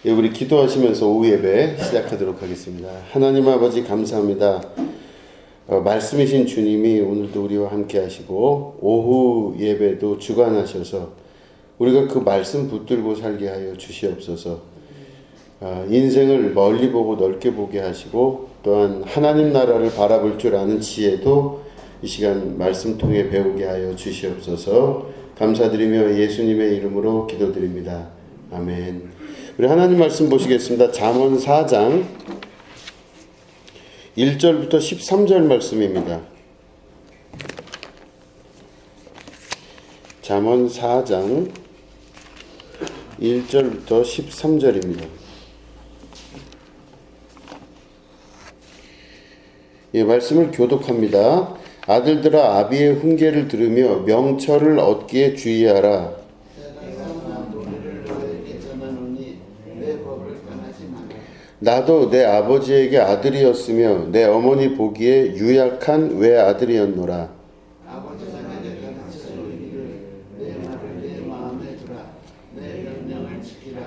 예, 우리 기도하시면서 오후 예배 시작하도록 하겠습니다. 하나님 아버지 감사합니다. 말씀이신 주님이 오늘도 우리와 함께 하시고 오후 예배도 주관하셔서 우리가 그 말씀 붙들고 살게 하여 주시옵소서. 인생을 멀리 보고 넓게 보게 하시고 또한 하나님 나라를 바라볼 줄 아는 지혜도 이 시간 말씀 통해 배우게 하여 주시옵소서. 감사드리며 예수님의 이름으로 기도드립니다. 아멘. 우리 하나님 말씀 보시겠습니다. 잠언 4장 1절부터 13절 말씀입니다. 잠언 4장 1절부터 13절입니다. 예, 말씀을 교독합니다. 아들들아 아비의 훈계를 들으며 명철을 얻기에 주의하라. 나도 내 아버지에게 아들이었으며 내 어머니 보기에 유약한 외아들이었노라. 아버지가 내게 가르쳐 이르기를 내 말을 내 마음에 두라. 내 명령을 지키라.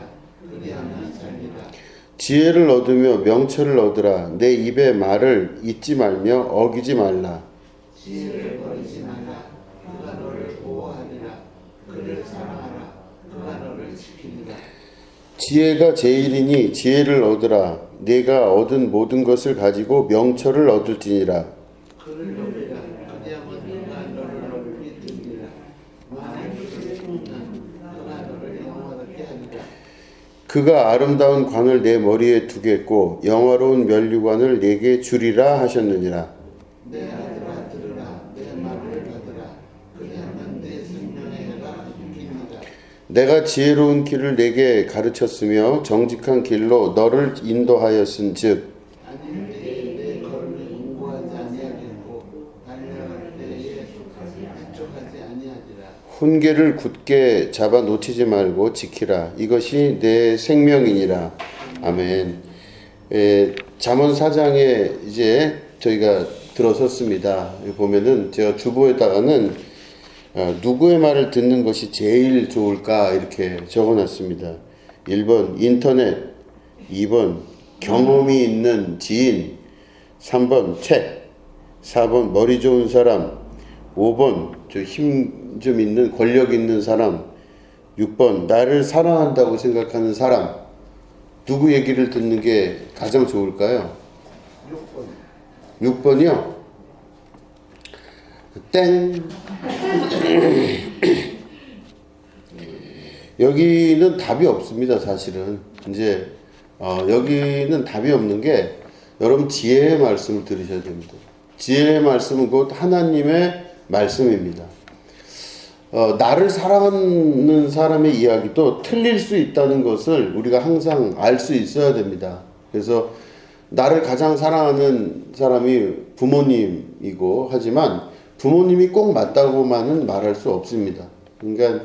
그리하면 살리라. 지혜를 얻으며 명철을 얻으라. 내 입의 말을 잊지 말며 어기지 말라. 지혜를 버리지 말라. 그가 너를 보호하리라. 그를 사랑하라. 그가 너를 지키리라. 지혜가 제일이니 지혜를 얻으라. 네가 얻은 모든 것을 가지고 명철을 얻을지니라. 그를 높이라. 그리하면 그가 너를 높이 들리라. 만일 그를 품는 그가 너를 영화롭게 하리라. 그가 아름다운 관을 내 머리에 두겠고 영화로운 면류관을 내게 주리라 하셨느니라. 내 아들아 들으라. 내 말을 받으라. 그리하면 내 생명의 해가 힘깁니다. 내가 지혜로운 길을 내게 가르쳤으며 정직한 길로 너를 인도하였은즉 내 걸음을 공고하지 아니하겠고 달려갈 때에 흡족하지 아니하리라. 훈계를 굳게 잡아 놓치지 말고 지키라. 이것이 내 생명이니라. 아멘. 잠언 4장에 이제 저희가 들어섰습니다. 여기 보면은 제가 주보에다가는 누구의 말을 듣는 것이 제일 좋을까 이렇게 적어놨습니다. 1번 인터넷, 2번 경험이 있는 지인, 3번 책, 4번 머리 좋은 사람, 5번 힘 좀 있는 권력 있는 사람, 6번 나를 사랑한다고 생각하는 사람. 누구 얘기를 듣는 게 가장 좋을까요? 6번이요? 땡. 여기는 답이 없습니다. 사실은 이제 여기는 답이 없는 게 여러분 지혜의 말씀을 들으셔야 됩니다. 지혜의 말씀은 곧 하나님의 말씀입니다. 나를 사랑하는 사람의 이야기도 틀릴 수 있다는 것을 우리가 항상 알 수 있어야 됩니다. 그래서 나를 가장 사랑하는 사람이 부모님이고 하지만 부모님이 꼭 맞다고만은 말할 수 없습니다. 그러니까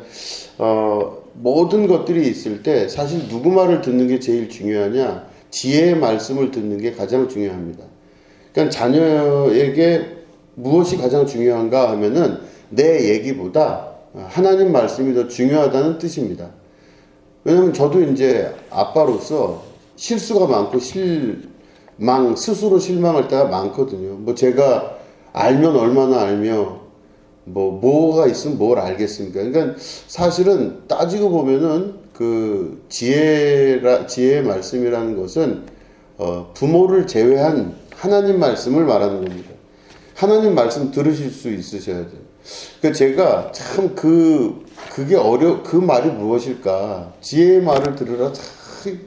모든 것들이 있을 때 사실 누구 말을 듣는 게 제일 중요하냐? 지혜의 말씀을 듣는 게 가장 중요합니다. 그러니까 자녀에게 무엇이 가장 중요한가 하면은 내 얘기보다 하나님 말씀이 더 중요하다는 뜻입니다. 왜냐면 저도 이제 아빠로서 실수가 많고 스스로 실망할 때가 많거든요. 뭐 제가 알면 얼마나 알며 뭐가 있으면 뭘 알겠습니까? 그러니까 사실은 따지고 보면은 그 지혜의 말씀이라는 것은 부모를 제외한 하나님 말씀을 말하는 겁니다. 하나님 말씀 들으실 수 있으셔야 돼요. 그 제가 참 그게 그 말이 무엇일까? 지혜의 말을 들으라.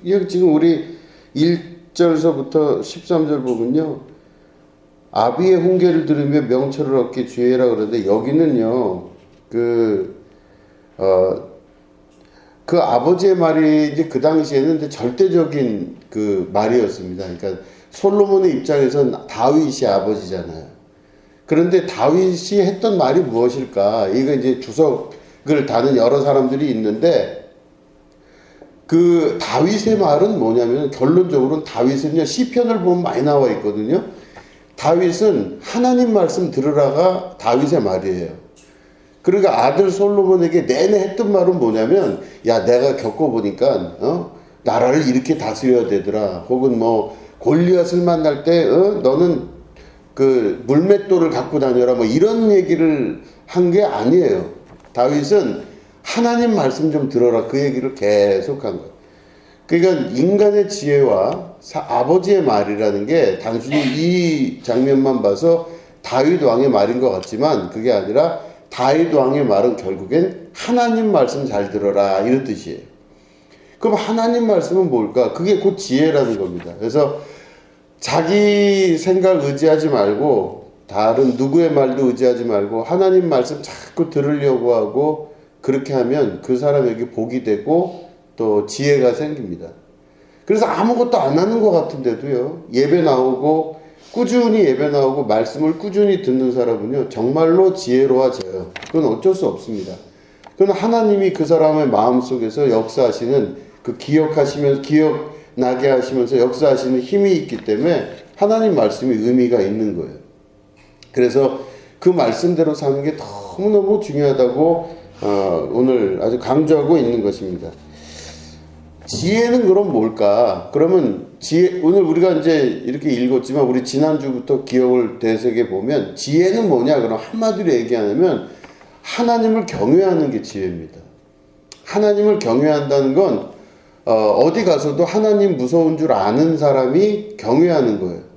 여기 지금 우리 1절서부터 13절 보면요. 아비의 훈계를 들으며 명철을 얻게 주의해라 그러는데 여기는요. 그 아버지의 말이 이제 그 당시에는 이제 절대적인 그 말이었습니다. 그러니까 솔로몬의 입장에서는 다윗이 아버지잖아요. 그런데 다윗이 했던 말이 무엇일까? 이거 이제 주석을 다는 여러 사람들이 있는데 그 다윗의 말은 뭐냐면 결론적으로는 다윗은요 시편을 보면 많이 나와 있거든요. 다윗은 하나님 말씀 들으라가 다윗의 말이에요. 그러니까 아들 솔로몬에게 내내 했던 말은 뭐냐면 야 내가 겪어보니까 나라를 이렇게 다스려야 되더라. 혹은 뭐 골리앗을 만날 때 너는 그 물맷돌을 갖고 다녀라 뭐 이런 얘기를 한 게 아니에요. 다윗은 하나님 말씀 좀 들어라 그 얘기를 계속 한 거예요. 그러니까 인간의 지혜와 아버지의 말이라는 게 단순히 이 장면만 봐서 다윗 왕의 말인 것 같지만 그게 아니라 다윗 왕의 말은 결국엔 하나님 말씀 잘 들어라 이런 뜻이에요. 그럼 하나님 말씀은 뭘까? 그게 곧 지혜라는 겁니다. 그래서 자기 생각 의지하지 말고 다른 누구의 말도 의지하지 말고 하나님 말씀 자꾸 들으려고 하고 그렇게 하면 그 사람에게 복이 되고 또 지혜가 생깁니다. 그래서 아무것도 안 하는 것 같은데도요. 예배 나오고 꾸준히 예배 나오고 말씀을 꾸준히 듣는 사람은요. 정말로 지혜로워져요. 그건 어쩔 수 없습니다. 그건 하나님이 그 사람의 마음속에서 역사하시는 그 기억나게 하시면서 역사하시는 힘이 있기 때문에 하나님 말씀이 의미가 있는 거예요. 그래서 그 말씀대로 사는 게 너무너무 중요하다고 오늘 아주 강조하고 있는 것입니다. 지혜는 그럼 뭘까? 그러면 오늘 우리가 이제 이렇게 읽었지만 우리 지난주부터 기억을 되새겨 보면 지혜는 뭐냐? 그럼 한마디로 얘기하면 하나님을 경외하는 게 지혜입니다. 하나님을 경외한다는 건 어디 가서도 하나님 무서운 줄 아는 사람이 경외하는 거예요.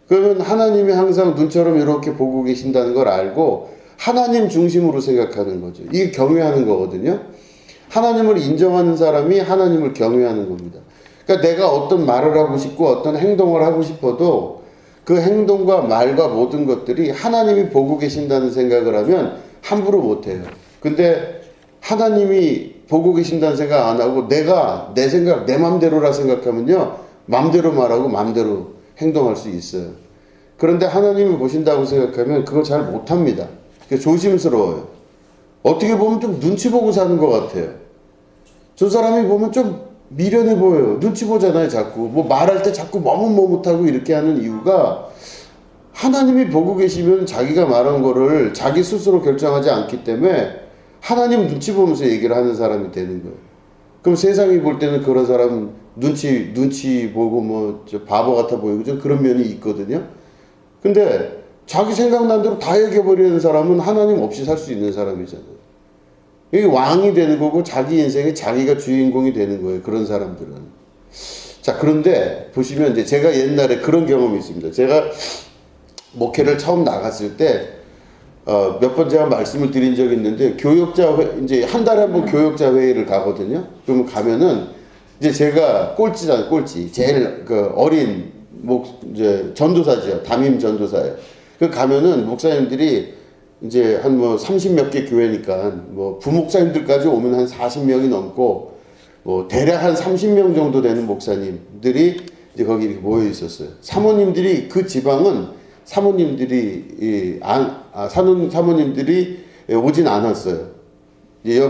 그러면 하나님이 항상 눈처럼 이렇게 보고 계신다는 걸 알고 하나님 중심으로 생각하는 거죠. 이게 경외하는 거거든요. 하나님을 인정하는 사람이 하나님을 경외하는 겁니다. 그러니까 내가 어떤 말을 하고 싶고 어떤 행동을 하고 싶어도 그 행동과 말과 모든 것들이 하나님이 보고 계신다는 생각을 하면 함부로 못해요. 근데 하나님이 보고 계신다는 생각 안 하고 내가 내 생각, 내 맘대로라 생각하면요. 맘대로 말하고 맘대로 행동할 수 있어요. 그런데 하나님이 보신다고 생각하면 그거 잘 못합니다. 조심스러워요. 어떻게 보면 좀 눈치 보고 사는 것 같아요. 저 사람이 보면 좀 미련해 보여요. 눈치 보잖아요, 자꾸. 뭐 말할 때 자꾸 머뭇머뭇하고 이렇게 하는 이유가 하나님이 보고 계시면 자기가 말한 거를 자기 스스로 결정하지 않기 때문에 하나님 눈치 보면서 얘기를 하는 사람이 되는 거예요. 그럼 세상이 볼 때는 그런 사람 눈치 보고 뭐 바보 같아 보이고 좀 그런 면이 있거든요. 근데 자기 생각난 대로 다 얘기해버리는 사람은 하나님 없이 살 수 있는 사람이잖아요. 이게 왕이 되는 거고 자기 인생에 자기가 주인공이 되는 거예요. 그런 사람들은. 자, 그런데 보시면 이제 제가 옛날에 그런 경험이 있습니다. 제가 목회를 처음 나갔을 때 몇 번 제가 말씀을 드린 적이 있는데 이제 한 달에 한 번 교역자 회의를 가거든요. 그러면 가면은 이제 제가 꼴찌잖아요. 꼴찌. 제일 그 어린 이제 전도사죠. 담임 전도사예요. 그 가면은 목사님들이 이제 한 뭐 30몇 개 교회니까 뭐 부목사님들까지 오면 한 40명이 넘고 뭐 대략 한 30명 정도 되는 목사님들이 이제 거기 이렇게 모여 있었어요. 사모님들이 그 지방은 사모님들이 오진 않았어요.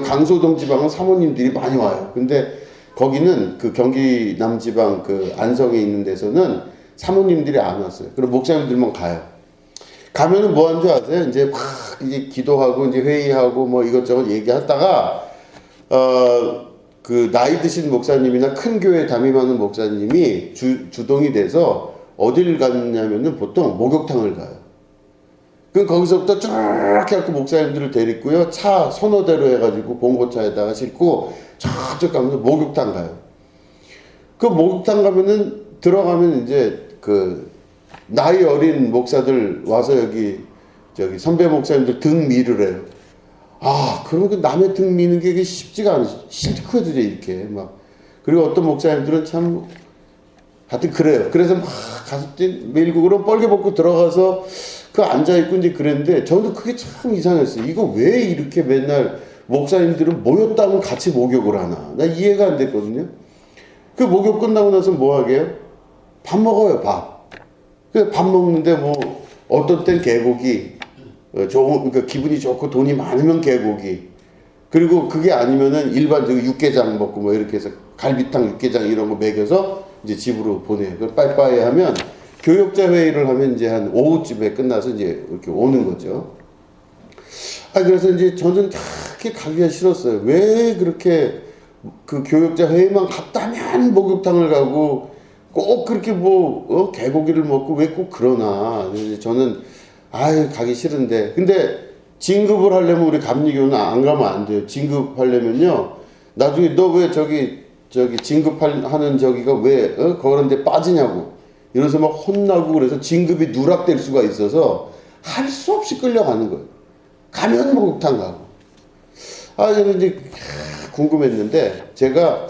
강소동 지방은 사모님들이 많이 와요. 근데 거기는 그 경기 남지방 그 안성에 있는 데서는 사모님들이 안 왔어요. 그럼 목사님들만 가요. 가면은 뭐 하는 줄 아세요? 이제 막 이제 기도하고 이제 회의하고 뭐 이것저것 얘기하다가 그 나이 드신 목사님이나 큰 교회 담임하는 목사님이 주동이 돼서 어딜 갔냐면은 보통 목욕탕을 가요. 그럼 거기서부터 쭉 해갖고 목사님들을 데리고요. 차 선호대로 해가지고 봉고차에다가 싣고 저쪽 가면서 목욕탕 가요. 그 목욕탕 가면은 들어가면 이제 그 나이 어린 목사들 와서 저기 선배 목사님들 등 미를 해요. 그러면 그 남의 등 미는 게 이게 쉽지가 않아요. 싫거든요, 이렇게 막. 그리고 어떤 목사님들은 참 하여튼 그래요. 그래서 막 가서 밀고 그럼 뻘개 벗고 들어가서 그 앉아있고 이제 그랬는데 저도 그게 참 이상했어요. 이거 왜 이렇게 맨날 목사님들은 모였다면 같이 목욕을 하나. 나 이해가 안 됐거든요. 그 목욕 끝나고 나서 뭐 하게요? 밥 먹어요, 밥. 그 밥 먹는데 뭐 어떤 땐 개고기, 그러니까 기분이 좋고 돈이 많으면 개고기. 그리고 그게 아니면은 일반적으로 육개장 먹고 뭐 이렇게 해서 갈비탕, 육개장 이런 거 먹여서 이제 집으로 보내요. 그 빠이빠이 하면 교역자 회의를 하면 이제 한 오후쯤에 끝나서 이제 이렇게 오는 거죠. 그래서 이제 저는 그렇게 가기가 싫었어요. 왜 그렇게 그 교역자 회의만 갔다면 목욕탕을 가고 꼭 그렇게 개고기를 먹고 왜 꼭 그러나. 그래서 저는 가기 싫은데, 근데 진급을 하려면 우리 감리교는 안 가면 안 돼요. 진급하려면요, 나중에 너 왜 저기 진급하는 저기가 왜 그런 데 빠지냐고 이러면서 막 혼나고, 그래서 진급이 누락될 수가 있어서 할 수 없이 끌려가는 거예요. 가면 목욕탕 가고. 저는 이제 궁금했는데, 제가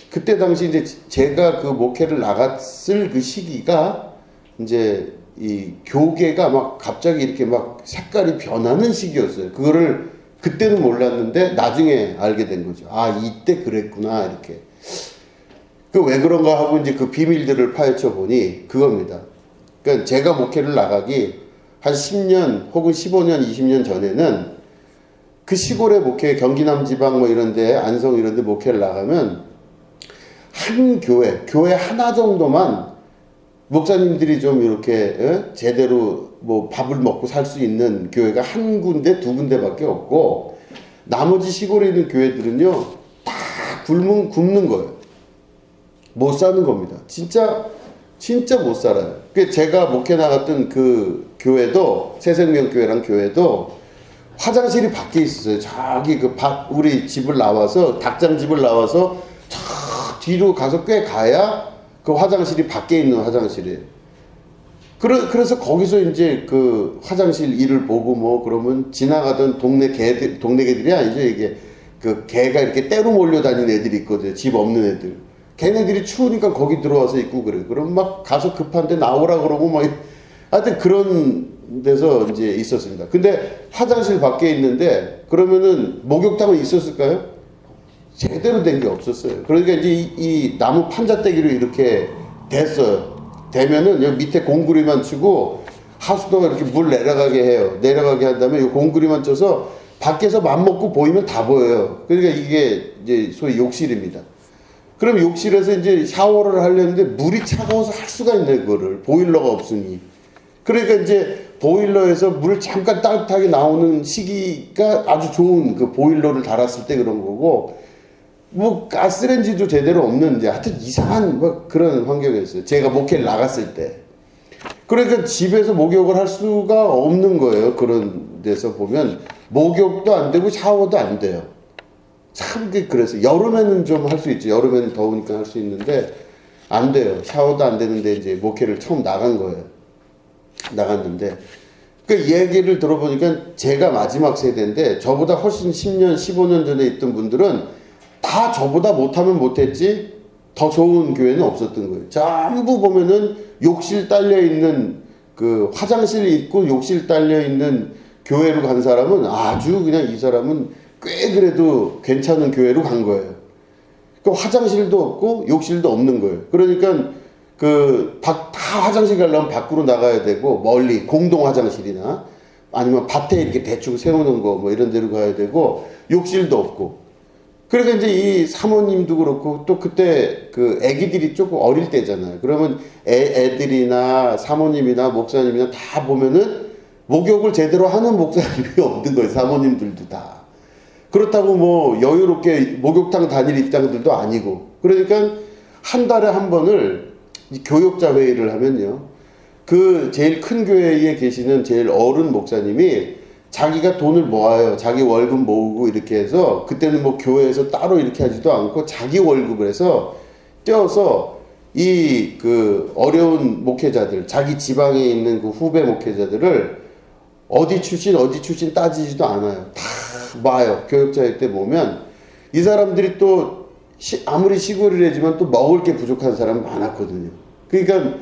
그때 당시 이제 제가 그 목회를 나갔을 그 시기가 이제 이 교계가 막 갑자기 이렇게 막 색깔이 변하는 시기였어요. 그거를 그때는 몰랐는데 나중에 알게 된 거죠. 이때 그랬구나, 이렇게. 그 왜 그런가 하고 이제 그 비밀들을 파헤쳐 보니 그겁니다. 그러니까 제가 목회를 나가기 한 10년 혹은 15년, 20년 전에는 그 시골의 목회, 경기남 지방 뭐 이런 데, 안성 이런 데 목회를 나가면 한 교회 하나 정도만 목사님들이 좀 이렇게 제대로 뭐 밥을 먹고 살 수 있는 교회가 한 군데, 두 군데밖에 없고, 나머지 시골에 있는 교회들은요 다 굶는 거예요. 못 사는 겁니다. 진짜 못 살아요. 제가 목회 나갔던 그 교회도, 새생명교회랑 교회도 화장실이 밖에 있었어요. 저기 우리 집을 나와서, 닭장집을 나와서 저 뒤로 가서 꽤 가야 그 화장실이 밖에 있는 화장실이에요. 그래서 거기서 이제 그 화장실 일을 보고 뭐 그러면 지나가던 동네 개들이 아니죠. 이게 그 개가 이렇게 떼로 몰려다니는 애들이 있거든요. 집 없는 애들. 걔네들이 추우니까 거기 들어와서 있고 그래요. 그럼 막 가서 급한데 나오라 그러고 막 하여튼 그런 데서 이제 있었습니다. 근데 화장실 밖에 있는데 그러면은 목욕탕은 있었을까요? 제대로 된 게 없었어요. 그러니까 이제 이 나무 판자떼기로 이렇게 됐어요. 되면은 여기 밑에 공구리만 치고 하수도가 이렇게 물 내려가게 해요. 내려가게 한 다음에 이 공구리만 쳐서 밖에서 맘먹고 보이면 다 보여요. 그러니까 이게 이제 소위 욕실입니다. 그럼 욕실에서 이제 샤워를 하려는데 물이 차가워서 할 수가 있네, 그거를. 보일러가 없으니. 그러니까 이제 보일러에서 물 잠깐 따뜻하게 나오는 시기가 아주 좋은, 그 보일러를 달았을 때 그런 거고, 뭐 가스레인지도 제대로 없는데 하여튼 이상한 뭐 그런 환경이었어요. 제가 목회를 나갔을 때. 그러니까 집에서 목욕을 할 수가 없는 거예요. 그런 데서 보면 목욕도 안 되고 샤워도 안 돼요. 참 그래서 여름에는 좀 할 수 있죠. 여름에는 더우니까 할 수 있는데 안 돼요. 샤워도 안 되는데 이제 목회를 처음 나간 거예요. 나갔는데 그 얘기를 들어보니까 제가 마지막 세대인데 저보다 훨씬 10년, 15년 전에 있던 분들은 다 저보다 못하면 못했지 더 좋은 교회는 없었던 거예요. 전부 보면은 욕실 딸려있는, 그 화장실 있고 욕실 딸려있는 교회로 간 사람은 아주 그냥 이 사람은 꽤 그래도 괜찮은 교회로 간 거예요. 그 화장실도 없고 욕실도 없는 거예요. 그러니까 다 화장실 가려면 밖으로 나가야 되고, 멀리 공동 화장실이나 아니면 밭에 이렇게 대충 세우는 거 뭐 이런 데로 가야 되고, 욕실도 없고. 그러니까 이제 이 사모님도 그렇고, 또 그때 그 애기들이 조금 어릴 때잖아요. 그러면 애들이나 사모님이나 목사님이나 다 보면은 목욕을 제대로 하는 목사님이 없는 거예요. 사모님들도 다. 그렇다고 뭐 여유롭게 목욕탕 다닐 입장들도 아니고. 그러니까 한 달에 한 번을 교역자 회의를 하면요, 그 제일 큰 교회에 계시는 제일 어른 목사님이 자기가 돈을 모아요. 자기 월급 모으고 이렇게 해서, 그때는 뭐 교회에서 따로 이렇게 하지도 않고 자기 월급을 해서 떼어서 이 그 어려운 목회자들, 자기 지방에 있는 그 후배 목회자들을 어디 출신 따지지도 않아요. 다 모아요. 교역자회 때 보면 이 사람들이 또 아무리 시골이라지만 또 먹을 게 부족한 사람이 많았거든요. 그러니까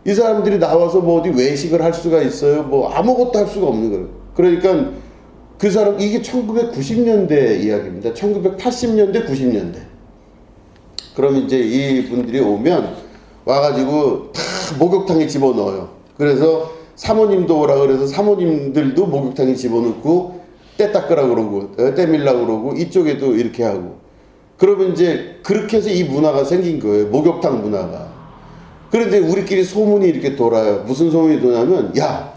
이 사람들이 나와서 뭐 어디 외식을 할 수가 있어요? 뭐 아무것도 할 수가 없는 거예요. 그러니까 그 사람, 이게 1990년대 이야기입니다. 1980년대, 90년대. 그럼 이제 이 분들이 오면 와가지고 다 목욕탕에 집어넣어요. 그래서 사모님도 오라 그래서 사모님들도 목욕탕에 집어넣고 때 닦으라 그러고 때 밀라 그러고 이쪽에도 이렇게 하고. 그러면 이제 그렇게 해서 이 문화가 생긴 거예요. 목욕탕 문화가. 그런데 우리끼리 소문이 이렇게 돌아요. 무슨 소문이 도냐면, 야,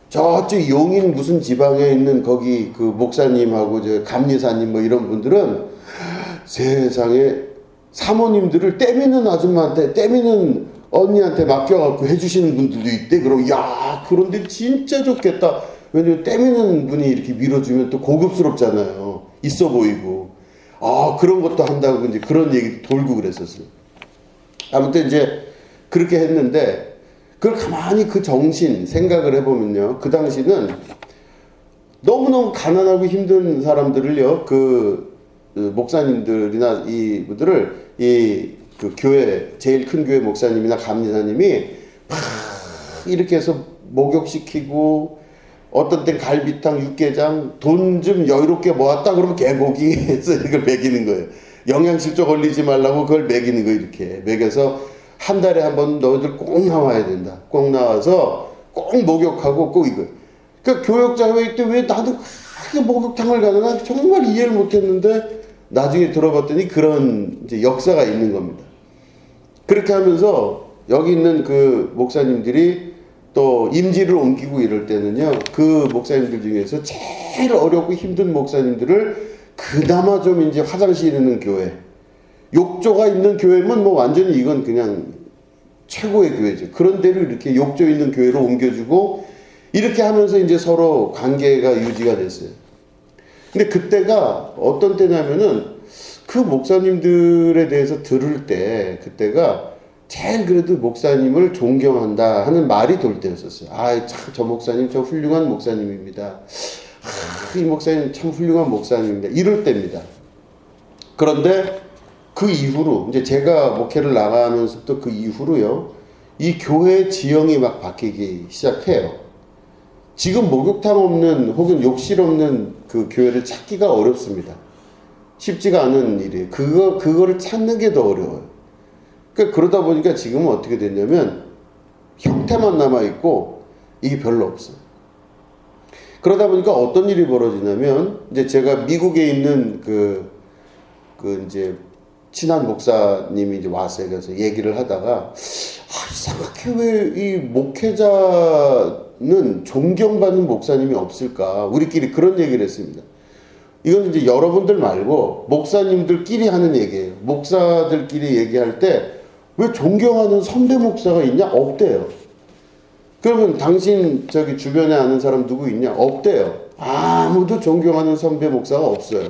저쪽 용인 무슨 지방에 있는 거기 그 목사님하고 저 감리사님 뭐 이런 분들은 세상에 사모님들을 때미는 아줌마한테, 때미는 언니한테 맡겨갖고 해주시는 분들도 있대. 그럼 야, 그런데 진짜 좋겠다. 왜냐면 때미는 분이 이렇게 밀어주면 또 고급스럽잖아요. 있어 보이고. 아, 그런 것도 한다고 이제 그런 얘기 돌고 그랬었어요. 아무튼 이제 그렇게 했는데, 그걸 가만히 그 정신 생각을 해보면요, 그 당시는 너무너무 가난하고 힘든 사람들을요, 그 목사님들이나 이분들을 그 교회, 제일 큰 교회 목사님이나 감리사님이 막 이렇게 해서 목욕시키고, 어떤 땐 갈비탕, 육개장, 돈 좀 여유롭게 모았다 그러면 개고기 해서 이걸 먹이는 거예요. 영양실조 걸리지 말라고 그걸 먹이는 거예요. 이렇게 먹여서 한 달에 한 번 너희들 꼭 나와야 된다. 꼭 나와서 꼭 목욕하고 꼭 이거. 그러니까 교역자 회의 때 왜 나도 그렇게 목욕탕을 가나? 난 정말 이해를 못했는데 나중에 들어봤더니 그런 이제 역사가 있는 겁니다. 그렇게 하면서 여기 있는 그 목사님들이 또 임지를 옮기고 이럴 때는요, 그 목사님들 중에서 제일 어렵고 힘든 목사님들을 그나마 좀 이제 화장실 있는 교회, 욕조가 있는 교회면 뭐 완전히 이건 그냥 최고의 교회죠. 그런 데를 이렇게 욕조 있는 교회로 옮겨주고 이렇게 하면서 이제 서로 관계가 유지가 됐어요. 근데 그때가 어떤 때냐면은 그 목사님들에 대해서 들을 때 그때가 제일 그래도 목사님을 존경한다 하는 말이 돌 때였었어요. 아, 참 저 목사님 저 훌륭한 목사님입니다. 아, 이 목사님 참 훌륭한 목사님입니다. 이럴 때입니다. 그런데 그 이후로 이제 제가 목회를 나가면서부터 그 이후로요, 이 교회 지형이 막 바뀌기 시작해요. 지금 목욕탕 없는 혹은 욕실 없는 그 교회를 찾기가 어렵습니다. 쉽지가 않은 일이에요. 그거를 찾는 게 더 어려워요. 그러니까 그러다 보니까 지금은 어떻게 됐냐면 형태만 남아있고 이게 별로 없어요. 그러다 보니까 어떤 일이 벌어지냐면 이제 제가 미국에 있는 그 이제 친한 목사님이 이제 왔어요. 그래서 얘기를 하다가 이상하게 왜 이 목회자는 존경받는 목사님이 없을까? 우리끼리 그런 얘기를 했습니다. 이건 이제 여러분들 말고 목사님들끼리 하는 얘기예요. 목사들끼리 얘기할 때 왜 존경하는 선배 목사가 있냐? 없대요. 그러면 당신 저기 주변에 아는 사람 누구 있냐? 없대요. 아무도 존경하는 선배 목사가 없어요.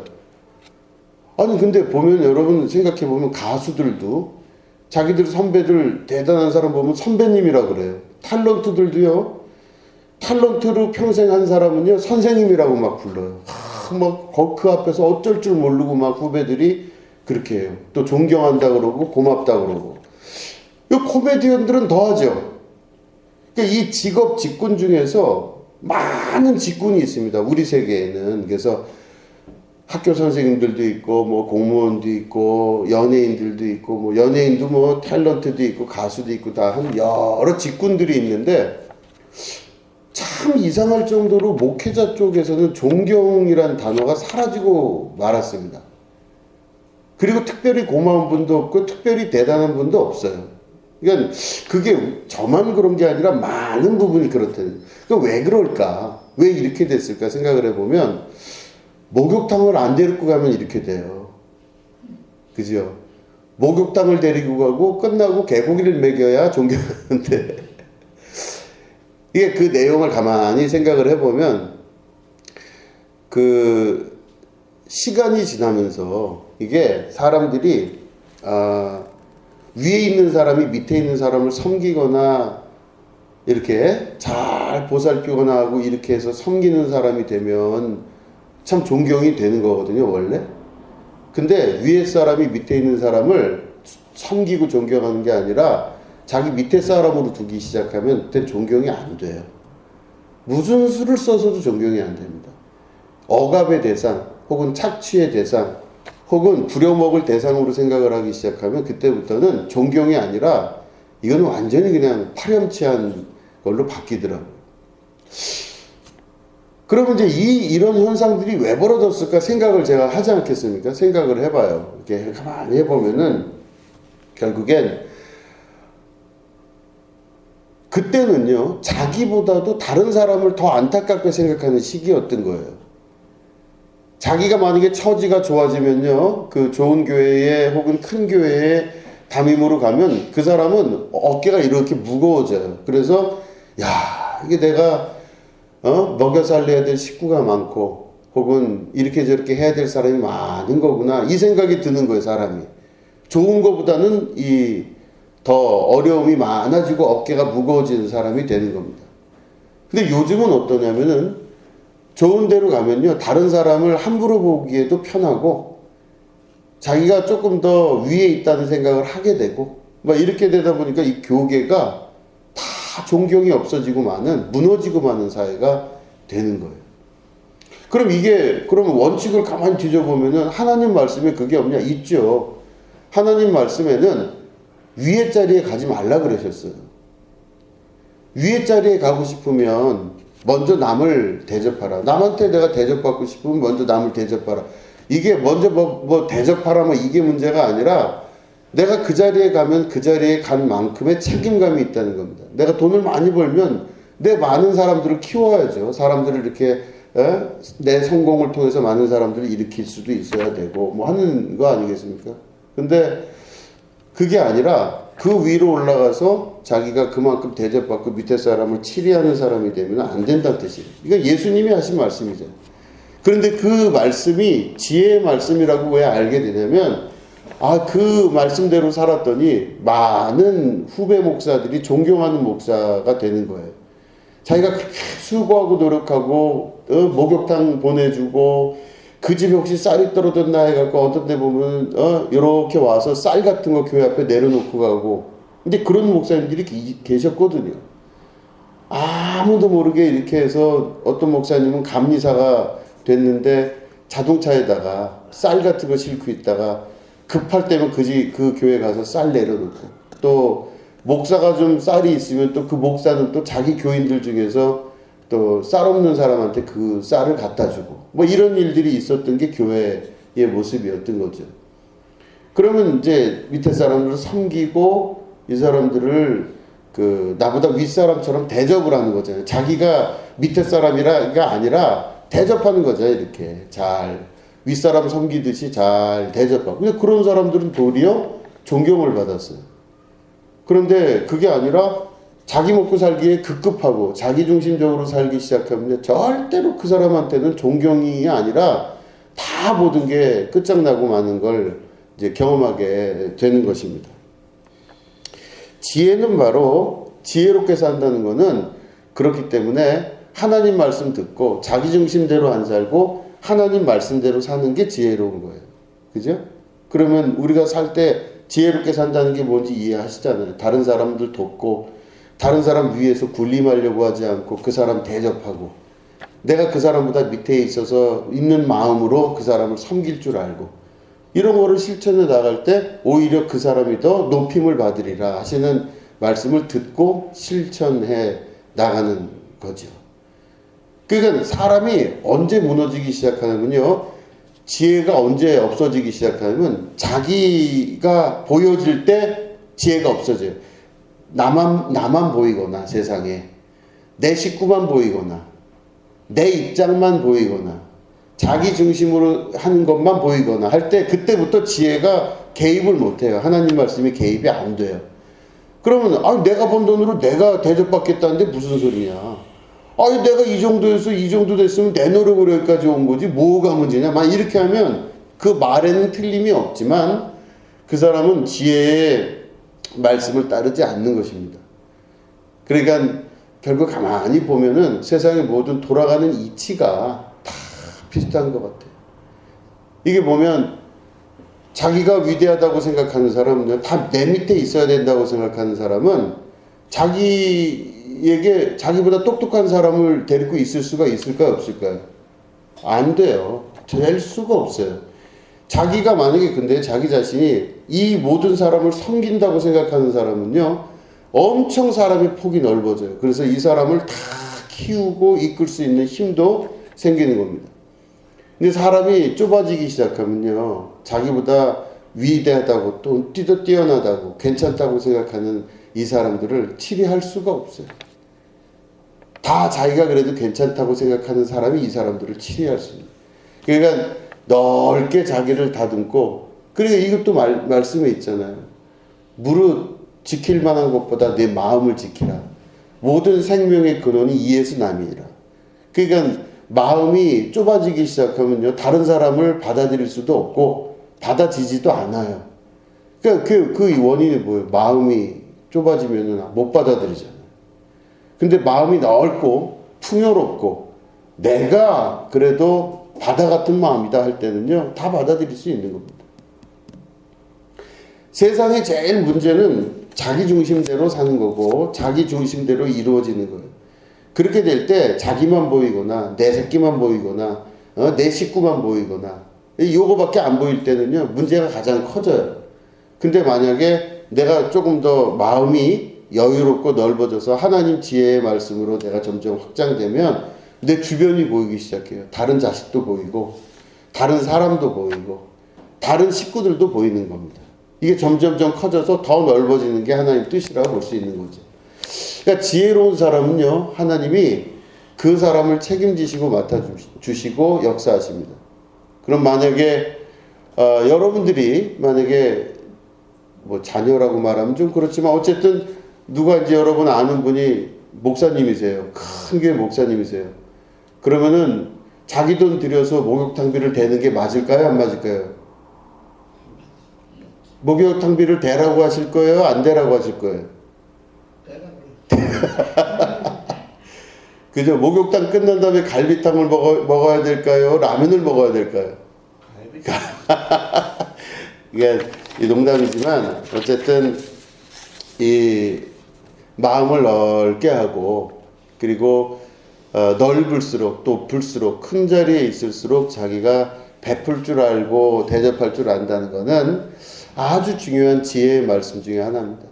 아니 근데 보면 여러분 생각해 보면 가수들도 자기들 선배들 대단한 사람 보면 선배님이라 그래요. 탤런트들도요. 탤런트로 평생 한 사람은요 선생님이라고 막 불러요. 막 그 앞에서 어쩔 줄 모르고 막 후배들이 그렇게 해요. 또 존경한다 그러고 고맙다 그러고. 이 코미디언들은 더하죠. 그러니까 이 직업 직군 중에서 많은 직군이 있습니다. 우리 세계에는. 그래서 학교 선생님들도 있고 뭐 공무원도 있고 연예인들도 있고 뭐 연예인도 뭐 탤런트도 있고 가수도 있고 다 한 여러 직군들이 있는데 참 이상할 정도로 목회자 쪽에서는 존경이란 단어가 사라지고 말았습니다. 그리고 특별히 고마운 분도 없고 특별히 대단한 분도 없어요. 그러니까 그게 저만 그런 게 아니라 많은 부분이 그렇다는. 그러니까 왜 그럴까? 왜 이렇게 됐을까 생각을 해보면 목욕탕을 안 데리고 가면 이렇게 돼요. 그죠? 목욕탕을 데리고 가고 끝나고 개고기를 먹여야 존경하는데 이게 그 내용을 가만히 생각을 해보면 그 시간이 지나면서 이게 사람들이 위에 있는 사람이 밑에 있는 사람을 섬기거나 이렇게 잘 보살피거나 하고 이렇게 해서 섬기는 사람이 되면 참 존경이 되는 거거든요, 원래. 근데 위에 사람이 밑에 있는 사람을 섬기고 존경하는 게 아니라 자기 밑에 사람으로 두기 시작하면 그때 존경이 안 돼요. 무슨 수를 써서도 존경이 안 됩니다. 억압의 대상, 혹은 착취의 대상, 혹은 부려먹을 대상으로 생각을 하기 시작하면 그때부터는 존경이 아니라 이건 완전히 그냥 파렴치한 걸로 바뀌더라고요. 그러면 이제 이런 현상들이 왜 벌어졌을까 생각을 제가 하지 않겠습니까? 생각을 해봐요. 이렇게 가만히 해보면은 결국엔 그때는요 자기보다도 다른 사람을 더 안타깝게 생각하는 시기였던 거예요. 자기가 만약에 처지가 좋아지면요, 그 좋은 교회에 혹은 큰 교회에 담임으로 가면 그 사람은 어깨가 이렇게 무거워져요. 그래서 야, 이게 내가 먹여 살려야 될 식구가 많고 혹은 이렇게 저렇게 해야 될 사람이 많은 거구나, 이 생각이 드는 거예요. 사람이 좋은 거보다는 이 더 어려움이 많아지고 어깨가 무거워지는 사람이 되는 겁니다. 근데 요즘은 어떠냐면은 좋은 데로 가면요, 다른 사람을 함부로 보기에도 편하고 자기가 조금 더 위에 있다는 생각을 하게 되고 막 이렇게 되다 보니까 이 교계가 다 존경이 없어지고 무너지고 마는 사회가 되는 거예요. 그럼 원칙을 가만히 뒤져보면은 하나님 말씀에 그게 없냐? 있죠. 하나님 말씀에는 위의 자리에 가지 말라 그러셨어요. 위의 자리에 가고 싶으면 먼저 남을 대접하라. 남한테 내가 대접받고 싶으면 먼저 남을 대접하라. 이게 먼저 뭐 대접하라 뭐 이게 문제가 아니라 내가 그 자리에 가면 그 자리에 간 만큼의 책임감이 있다는 겁니다. 내가 돈을 많이 벌면 내 많은 사람들을 키워야죠. 사람들을 이렇게 내 성공을 통해서 많은 사람들을 일으킬 수도 있어야 되고 뭐 하는 거 아니겠습니까? 근데 그게 아니라 그 위로 올라가서 자기가 그만큼 대접받고 밑에 사람을 치리하는 사람이 되면 안 된다는 뜻이에요. 이거 예수님이 하신 말씀이죠. 그런데 그 말씀이 지혜의 말씀이라고 왜 알게 되냐면 그 말씀대로 살았더니 많은 후배 목사들이 존경하는 목사가 되는 거예요. 자기가 그렇게 수고하고 노력하고 목욕탕 보내주고 그 집에 혹시 쌀이 떨어졌나 해갖고 어떤 데 보면 이렇게 와서 쌀 같은 거 교회 앞에 내려놓고 가고, 근데 그런 목사님들이 계셨거든요. 아무도 모르게 이렇게 해서 어떤 목사님은 감리사가 됐는데 자동차에다가 쌀 같은 거 싣고 있다가 급할 때면 그 교회 가서 쌀 내려놓고, 또 목사가 좀 쌀이 있으면 또 그 목사는 또 자기 교인들 중에서 또 쌀 없는 사람한테 그 쌀을 갖다 주고 뭐 이런 일들이 있었던 게 교회의 모습이었던 거죠. 그러면 이제 밑에 사람들을 섬기고 이 사람들을 나보다 윗사람처럼 대접을 하는 거잖아요. 자기가 밑에 사람이라가 아니라 대접하는 거죠. 이렇게 잘 윗사람 섬기듯이 잘 대접하고. 근데 그런 사람들은 도리어 존경을 받았어요. 그런데 그게 아니라 자기 먹고 살기에 급급하고 자기중심적으로 살기 시작하면 절대로 그 사람한테는 존경이 아니라 다 모든 게 끝장나고 마는 걸 이제 경험하게 되는 것입니다. 지혜는 바로 지혜롭게 산다는 것은 그렇기 때문에 하나님 말씀 듣고 자기중심대로 안 살고 하나님 말씀대로 사는 게 지혜로운 거예요. 그죠? 그러면 우리가 살 때 지혜롭게 산다는 게 뭔지 이해하시잖아요. 다른 사람들 돕고 다른 사람 위에서 군림하려고 하지 않고 그 사람 대접하고 내가 그 사람보다 밑에 있어서 있는 마음으로 그 사람을 섬길 줄 알고 이런 거를 실천해 나갈 때 오히려 그 사람이 더 높임을 받으리라 하시는 말씀을 듣고 실천해 나가는 거죠. 그러니까 사람이 언제 무너지기 시작하냐면요, 지혜가 언제 없어지기 시작하냐면 자기가 보여질 때 지혜가 없어져요. 나만 보이거나 세상에 내 식구만 보이거나 내 입장만 보이거나 자기 중심으로 하는 것만 보이거나 할 때 그때부터 지혜가 개입을 못해요. 하나님 말씀이 개입이 안 돼요. 그러면 내가 번 돈으로 내가 대접받겠다는데 무슨 소리냐. 내가 이 정도에서 이 정도 됐으면 내 노력으로 여기까지 온 거지 뭐가 문제냐. 막 이렇게 하면 그 말에는 틀림이 없지만 그 사람은 지혜의 말씀을 따르지 않는 것입니다. 그러니까 결국 가만히 보면은 세상의 모든 돌아가는 이치가 다 비슷한 것 같아요. 이게 보면 자기가 위대하다고 생각하는 사람은 다 내 밑에 있어야 된다고 생각하는 사람은 자기에게 자기보다 똑똑한 사람을 데리고 있을 수가 있을까요? 없을까요? 안 돼요. 될 수가 없어요. 자기가 만약에 근데 자기 자신이 이 모든 사람을 섬긴다고 생각하는 사람은요, 엄청 사람의 폭이 넓어져요. 그래서 이 사람을 다 키우고 이끌 수 있는 힘도 생기는 겁니다. 근데 사람이 좁아지기 시작하면요, 자기보다 위대하다고 또 뛰어나다고 괜찮다고 생각하는 이 사람들을 치리할 수가 없어요. 다 자기가 그래도 괜찮다고 생각하는 사람이 이 사람들을 치리할 수 있는. 그러니까 넓게 자기를 다듬고, 그러니까 이것도 말씀에 있잖아요. 무릇 지킬 만한 것보다 내 마음을 지키라. 모든 생명의 근원이 이에서 남이니라. 그러니까 마음이 좁아지기 시작하면요, 다른 사람을 받아들일 수도 없고 받아지지도 않아요. 그러니까 그 원인이 뭐예요? 마음이 좁아지면 못 받아들이잖아요. 근데 마음이 넓고 풍요롭고 내가 그래도 바다 같은 마음이다 할 때는요, 다 받아들일 수 있는 겁니다. 세상의 제일 문제는 자기 중심대로 사는 거고 자기 중심대로 이루어지는 거예요. 그렇게 될 때 자기만 보이거나 내 새끼만 보이거나 내 식구만 보이거나 요거밖에 안 보일 때는요, 문제가 가장 커져요. 근데 만약에 내가 조금 더 마음이 여유롭고 넓어져서 하나님 지혜의 말씀으로 내가 점점 확장되면 내 주변이 보이기 시작해요. 다른 자식도 보이고 다른 사람도 보이고 다른 식구들도 보이는 겁니다. 이게 점점점 커져서 더 넓어지는 게 하나님 뜻이라고 볼 수 있는 거죠. 그러니까 지혜로운 사람은요, 하나님이 그 사람을 책임지시고 맡아주시고 역사하십니다. 그럼 만약에 여러분들이 만약에 뭐 자녀라고 말하면 좀 그렇지만 어쨌든 누가 이제 여러분 아는 분이 목사님이세요. 큰 교회 목사님이세요. 그러면은 자기 돈 들여서 목욕탕비를 대는 게 맞을까요? 안 맞을까요? 목욕탕비를 대라고 하실 거예요? 안 대라고 하실 거예요? 그죠? 목욕탕 끝난 다음에 갈비탕을 먹어야 될까요? 라면을 먹어야 될까요? 이게 농담이지만 어쨌든 이 마음을 넓게 하고 그리고 넓을수록 높을수록 큰 자리에 있을수록 자기가 베풀 줄 알고 대접할 줄 안다는 거는 아주 중요한 지혜의 말씀 중에 하나입니다.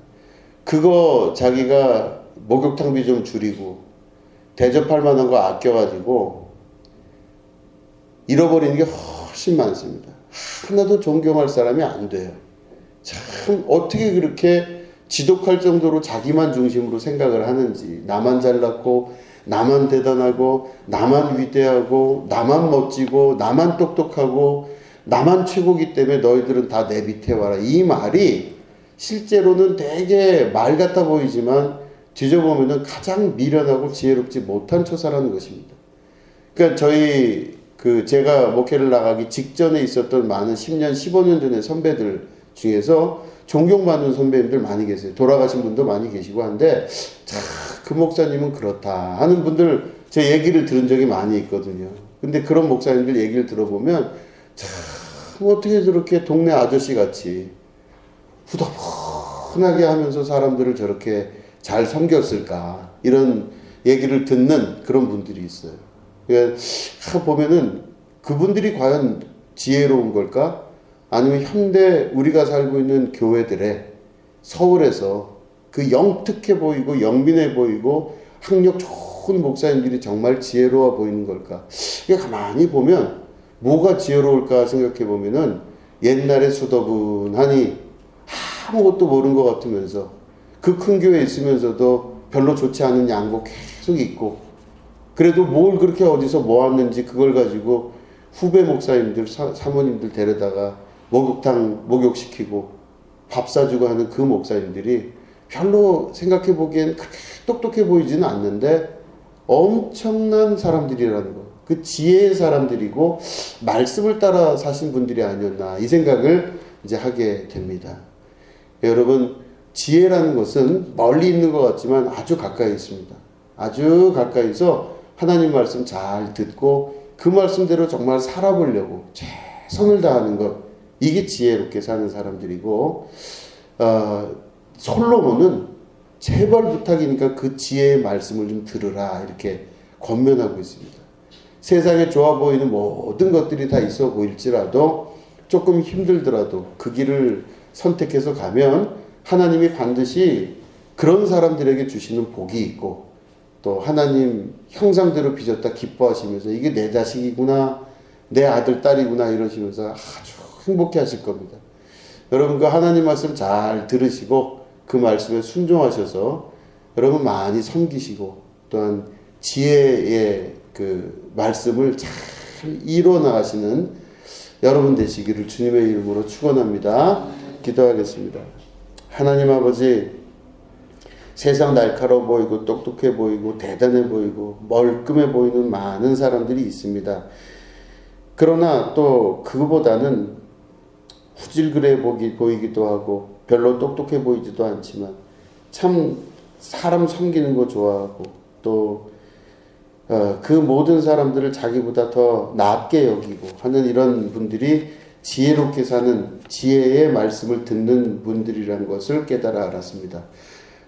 그거 자기가 목욕탕비 좀 줄이고 대접할 만한 거 아껴가지고 잃어버리는 게 훨씬 많습니다. 하나도 존경할 사람이 안 돼요. 참 어떻게 그렇게 지독할 정도로 자기만 중심으로 생각을 하는지. 나만 잘났고 나만 대단하고 나만 위대하고 나만 멋지고 나만 똑똑하고 나만 최고기 때문에 너희들은 다 내 밑에 와라. 이 말이 실제로는 되게 말 같아 보이지만 뒤져보면은 가장 미련하고 지혜롭지 못한 처사라는 것입니다. 그러니까 제가 목회를 나가기 직전에 있었던 많은 10년, 15년 전의 선배들 중에서 존경받는 선배님들 많이 계세요. 돌아가신 분도 많이 계시고 한데, 그 목사님은 그렇다 하는 분들 제 얘기를 들은 적이 많이 있거든요. 근데 그런 목사님들 얘기를 들어보면 참 어떻게 저렇게 동네 아저씨 같이 후덥훈하게 하면서 사람들을 저렇게 잘 섬겼을까, 이런 얘기를 듣는 그런 분들이 있어요. 그러니까 보면은 그분들이 과연 지혜로운 걸까? 아니면 현대 우리가 살고 있는 교회들의 서울에서 그 영특해 보이고 영민해 보이고 학력 좋은 목사님들이 정말 지혜로워 보이는 걸까? 이게 가만히 보면 뭐가 지혜로울까 생각해 보면은 옛날에 수더분하니 아무것도 모르는 것 같으면서 그 큰 교회에 있으면서도 별로 좋지 않은 양복 계속 입고 그래도 뭘 그렇게 어디서 모았는지 그걸 가지고 후배 목사님들 사모님들 데려다가 목욕탕 목욕시키고 밥 사주고 하는 그 목사님들이 별로 생각해 보기엔 그렇게 똑똑해 보이지는 않는데 엄청난 사람들이라는 거, 그 지혜의 사람들이고 말씀을 따라 사신 분들이 아니었나, 이 생각을 이제 하게 됩니다. 여러분, 지혜라는 것은 멀리 있는 것 같지만 아주 가까이 있습니다. 아주 가까이서 하나님 말씀 잘 듣고 그 말씀대로 정말 살아보려고 최선을 다하는 것, 이게 지혜롭게 사는 사람들이고, 솔로몬은 제발 부탁이니까 그 지혜의 말씀을 좀 들으라, 이렇게 권면하고 있습니다. 세상에 좋아 보이는 모든 것들이 다 있어 보일지라도 조금 힘들더라도 그 길을 선택해서 가면 하나님이 반드시 그런 사람들에게 주시는 복이 있고, 또 하나님 형상대로 빚었다 기뻐하시면서 이게 내 자식이구나, 내 아들 딸이구나 이러시면서 아주 행복해 하실 겁니다. 여러분, 그 하나님 말씀 잘 들으시고 그 말씀에 순종하셔서 여러분 많이 섬기시고 또한 지혜의 그 말씀을 잘 잘 이루어 나가시는 여러분 되시기를 주님의 이름으로 축원합니다. 기도하겠습니다. 하나님 아버지, 세상 날카로워 보이고 똑똑해 보이고 대단해 보이고 멀끔해 보이는 많은 사람들이 있습니다. 그러나 또 그거보다는 후질그레 보이기도 하고 별로 똑똑해 보이지도 않지만 참 사람 섬기는 거 좋아하고 또 그 모든 사람들을 자기보다 더 낮게 여기고 하는 이런 분들이 지혜롭게 사는 지혜의 말씀을 듣는 분들이라는 것을 깨달아 알았습니다.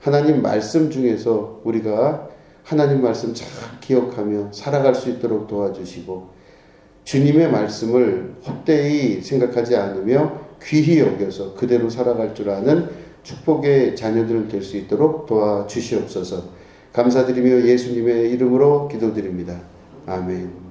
하나님 말씀 중에서 우리가 하나님 말씀 잘 기억하며 살아갈 수 있도록 도와주시고 주님의 말씀을 헛되이 생각하지 않으며 귀히 여겨서 그대로 살아갈 줄 아는 축복의 자녀들 될 수 있도록 도와주시옵소서. 감사드리며 예수님의 이름으로 기도드립니다. 아멘.